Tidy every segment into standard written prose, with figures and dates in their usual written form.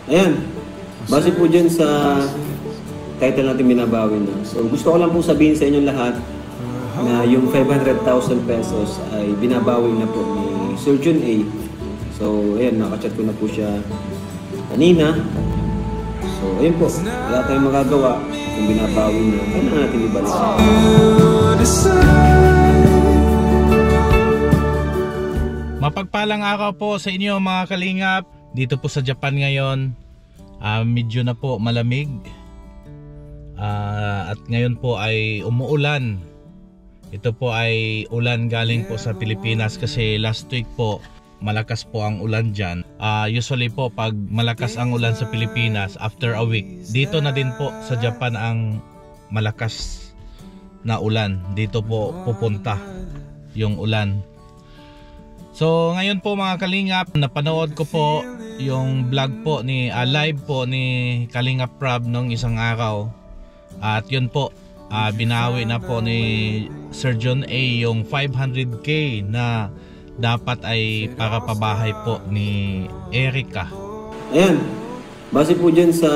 Ayan, base po dyan sa title natin binabawi na. So gusto ko lang po sabihin sa inyong lahat na yung 500,000 pesos ay binabawi na po ni Sir John A. So ayan, nakachat ko na po siya kanina. So ayun po, wala tayong magagawa. Kung binabawi na, kailangan natin ibalik. Mapagpalang araw po sa inyo mga kalingap. Dito po sa Japan ngayon, medyo na po malamig. At ngayon po ay umuulan. Ito po ay ulan galing po sa Pilipinas kasi last week po malakas po ang ulan dyan. Usually po pag malakas ang ulan sa Pilipinas, after a week, dito na din po sa Japan ang malakas na ulan. Dito po pupunta yung ulan. So ngayon po mga kalingap, napanood ko po yung vlog po ni live po ni Kalingap Prab nung isang araw. At yun po, binawi na po ni Sir John A yung 500k na dapat ay para pabahay po ni Erica. Ayan, base po dyan sa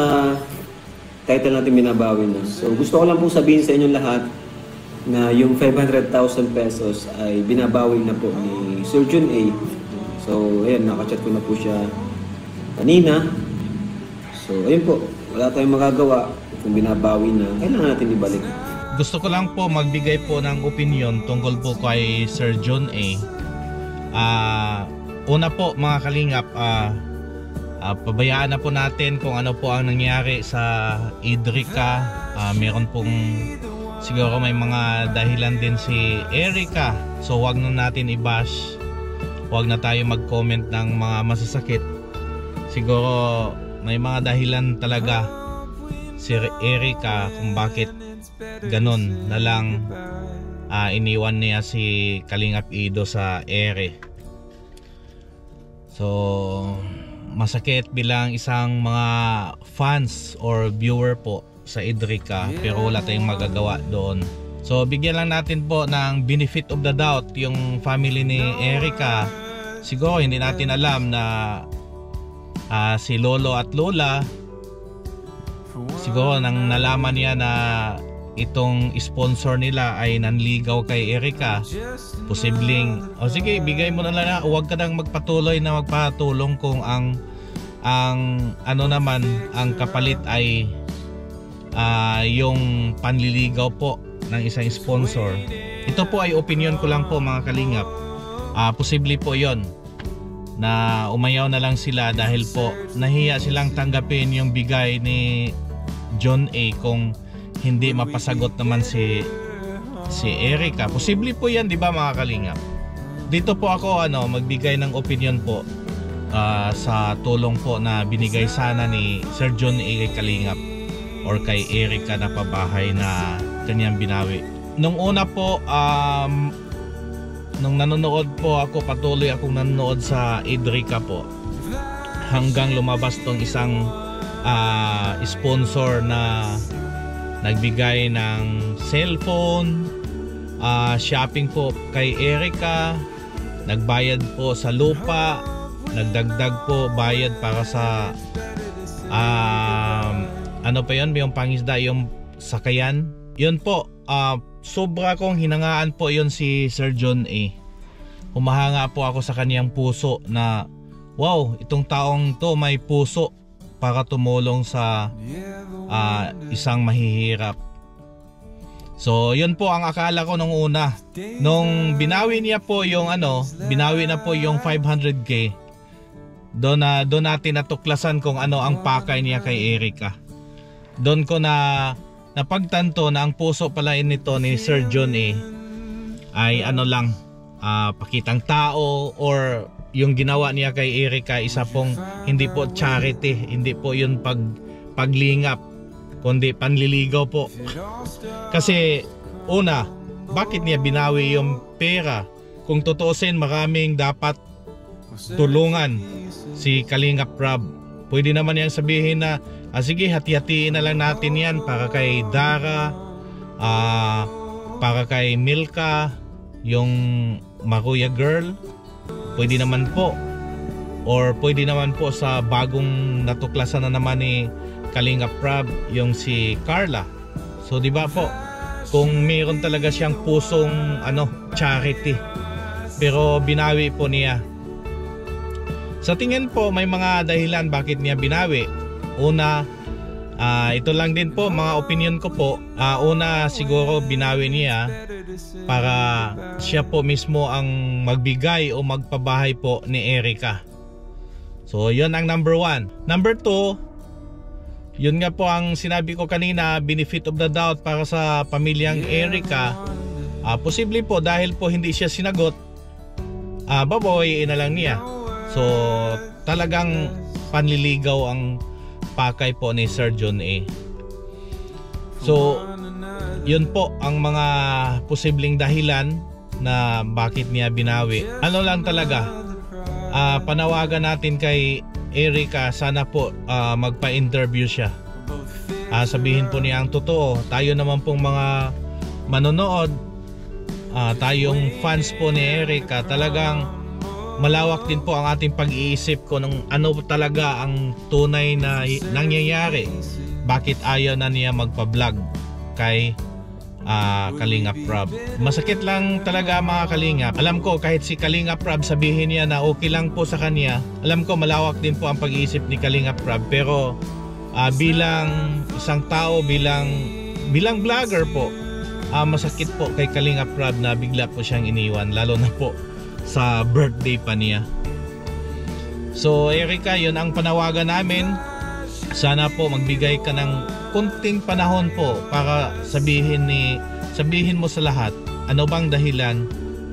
title natin binabawi na. So gusto ko lang po sabihin sa inyong lahat na yung 500,000 pesos ay binabawi na po ni Sir John A. So ayan, nakachat ko na po siya kanina. So ayun po, wala tayong magagawa. Kung binabawi na, kailangan natin ibalik. Gusto ko lang po magbigay po ng opinion tungkol po kay Sir John A. Una po mga kalingap, pabayaan na po natin kung ano po ang nangyari sa Idrica. Meron pong siguro may mga dahilan din si Erica. So wag na natin i-bash. Wag na tayo mag-comment ng mga masasakit. Siguro may mga dahilan talaga si Erica kung bakit ganon na lang iniwan niya si Kalingap Ido sa ere. So masakit bilang isang mga fans or viewer po sa Idrica, pero wala tayong magagawa doon. So bigyan lang natin po ng benefit of the doubt yung family ni Erica. Siguro hindi natin alam na si Lolo at Lola, siguro nang nalaman niya na itong sponsor nila ay nanligaw kay Erica, posibleng sige, bigay mo na lang, huwag ka nang magpatuloy na magpatulong kung ang ano naman ang kapalit ay yung panliligaw po ng isang sponsor. Ito po ay opinion ko lang po mga kalingap. Posible po yon na umayaw na lang sila dahil po nahiya silang tanggapin yung bigay ni John A kung hindi mapasagot naman si Erica. Posible po yan, di ba mga kalingap? Dito po ako magbigay ng opinion po sa tulong po na binigay sana ni Sir John A kay Kalingap or kay Erica na pabahay na kanyang binawi. Nung una po, nung nanonood po ako, patuloy akong nanonood sa Idrica po hanggang lumabas tong isang sponsor na nagbigay ng cellphone, shopping po kay Erica, nagbayad po sa lupa, nagdagdag po bayad para sa ano pa yun, yung pangisda, yung sakayan. Yun po, sobra kong hinangaan po yon si Sir John A. Humahanga po ako sa kaniyang puso na wow, itong taong to may puso para tumulong sa isang mahihirap. So yun po ang akala ko nung una. Nung binawi niya po yung binawi na po yung 500k, doon natin natuklasan kung ano ang pakay niya kay Erica. Doon ko na napagtanto na ang puso pala nito ni Sir John A ay lang, pakitang tao, or yung ginawa niya kay Erica isa pong hindi po charity, hindi po yun paglingap, kundi panliligaw po. Kasi una, bakit niya binawi yung pera? Kung tutuusin, maraming dapat tulungan si Kalingap Prab. Pwede naman yan sabihin na sige, hati-hatiin na lang natin yan para kay Dara, para kay Milka, yung Maruya girl. Pwede naman po. or pwede naman po sa bagong natuklasan na naman ni Kalingap Rab, yung si Carla. So di ba po, kung mayroon talaga siyang pusong charity, pero binawi po niya. Sa tingin po, may mga dahilan bakit niya binawi. Una, ito lang din po mga opinion ko po. Una, siguro binawi niya para siya po mismo ang magbigay o magpabahay po ni Erica. So yun ang number 1. Number 2, yun nga po ang sinabi ko kanina, benefit of the doubt para sa pamilyang Erica. Posible po dahil po hindi siya sinagot, babawain na lang niya. So talagang panliligaw ang pakay po ni Sir John A. So yun po ang mga posibleng dahilan na bakit niya binawi. Ano lang talaga, panawagan natin kay Erica, sana po magpa-interview siya. Sabihin po niya ang totoo. Tayo naman pong mga manonood, tayong fans po ni Erica, talagang malawak din po ang ating pag-iisip ko ng ano talaga ang tunay na nangyayari. Bakit ayaw na niya magpa-vlog kay Kalingap Rab. Masakit lang talaga mga Kalingap. Alam ko kahit si Kalingap Rab sabihin niya na okay lang po sa kanya, alam ko malawak din po ang pag-iisip ni Kalingap Rab, pero bilang isang tao, bilang vlogger po, masakit po kay Kalingap Rab na bigla po siyang iniwan, lalo na po sa birthday pa niya. So Erica, yun ang panawagan namin. Sana po magbigay ka ng kunting panahon po para sabihin mo sa lahat ano bang dahilan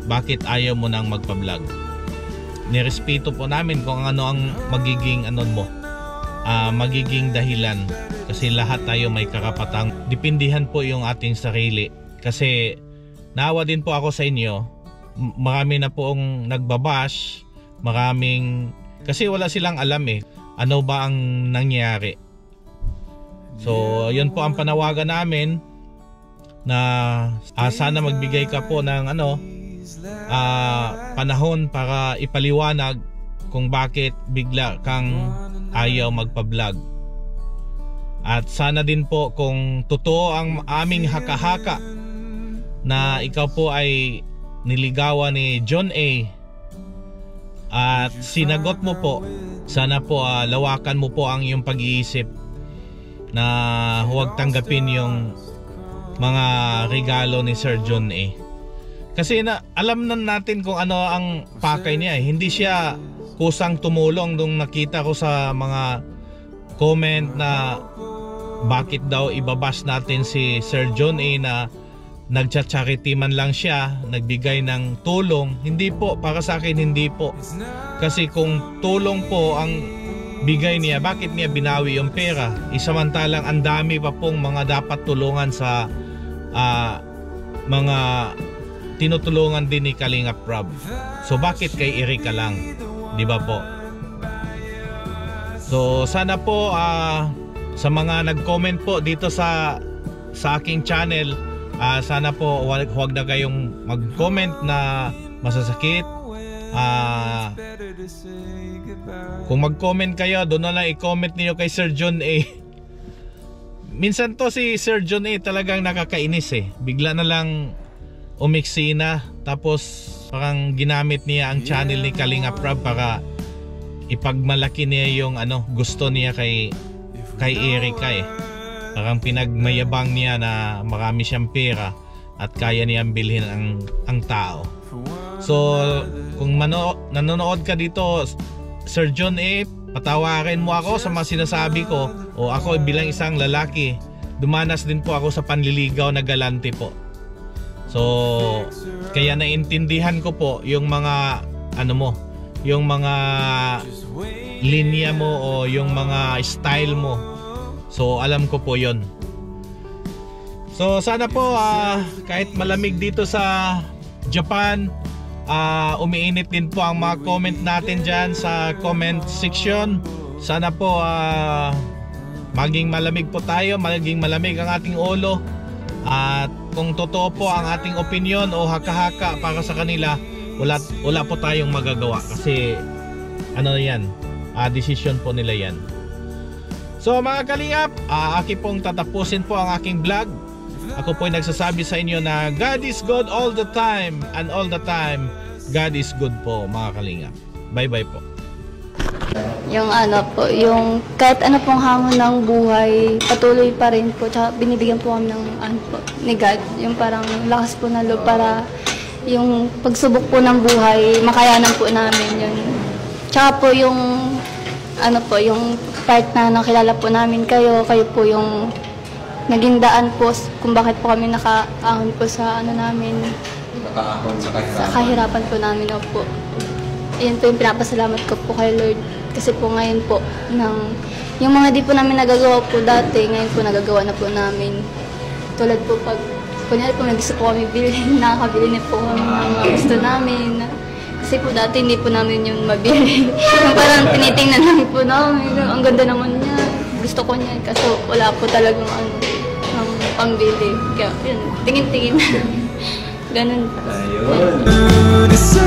bakit ayaw mo nang magpa-vlog. Nirespeto po namin kung ano ang magiging magiging dahilan, kasi lahat tayo may karapatang dipindihan po yung ating sarili. Kasi naawa din po ako sa inyo, marami na poong nagbabash, kasi wala silang alam ano ba ang nangyari. So yun po ang panawagan namin, na sana magbigay ka po ng panahon para ipaliwanag kung bakit bigla kang ayaw magpa-vlog. At sana din po kung totoo ang aming haka-haka na ikaw po ay niligawan ni John A at sinagot mo po, sana po lawakan mo po ang iyong pag-iisip na huwag tanggapin yung mga regalo ni Sir John A. Kasi alam na natin kung ano ang pakay niya. Hindi siya kusang tumulong nung nakita ko sa mga comment na bakit daw ibabash natin si Sir John A na nagcha-charity man lang siya, nagbigay ng tulong. Hindi po, para sa akin hindi po. Kasi kung tulong po ang bigay niya, bakit niya binawi yung pera? Isamantalang ang dami pa pong mga dapat tulungan sa mga tinutulungan din ni Kalingap Rab. So bakit kay Erica lang? Di ba po? So sana po sa mga nag-comment po dito sa aking channel, sana po huwag na kayong mag-comment na masasakit. Kung mag-comment kayo, doon na lang i-comment niyo kay Sir John A. Minsan to si Sir John A talagang nakakainis bigla na lang umiksina, tapos parang ginamit niya ang channel ni Kalingap Rab para ipagmalaki niya yung gusto niya kay Erica Parang pinagmayabang niya na marami siyang pera at kaya niyang bilhin ang tao. So kung nanonood ka dito, Sir John A, patawarin mo ako sa mga sinasabi ko, o ako bilang isang lalaki, dumanas din po ako sa panliligaw na galante po. So kaya naintindihan ko po yung mga yung mga linya mo o yung mga style mo. So alam ko po yon. So sana po kahit malamig dito sa Japan, umiinit din po ang mga comment natin dyan sa comment section. Sana po maging malamig po tayo, maging malamig ang ating ulo. At kung totoo po ang ating opinion o haka-haka para sa kanila, wala po tayong magagawa. Kasi ano yan, decision po nila yan. So mga kalingap, aki pong tatapusin po ang aking vlog. Ako po ay nagsasabi sa inyo na God is good all the time, and all the time God is good po mga kalingap. Bye bye po. Yung ano po, yung kahit ano pong hamon ng buhay, patuloy pa rin po. Tsaka binibigyan po kami ng ano po, ni God. Yung parang lakas po na loob para yung pagsubok po ng buhay, makayanan po namin yun. Tsaka po yung ano po, yung part na nakilala po namin kayo, kayo po yung naging daan po kung bakit po kami nakaahon po sa ano namin. Nakaahon sa kahirapan. Sa kahirapan po namin po. Iyan po yung pinapasalamat ko po kay Lord. Kasi po ngayon po, yung mga di po namin nagagawa po dati, ngayon po nagagawa na po namin. Tulad po pag, kunyari po nag-gusto po kami bilhin, nakakabili na po kami ng mga gusto namin. Kasi po dati hindi po namin yun mabili. Yung parang tinitingnan lang po namin, ang ganda naman niya, gusto ko niya. Kasi wala po talagang ang pambili. Kaya yun, tingin-tingin. Ganun. Ayun.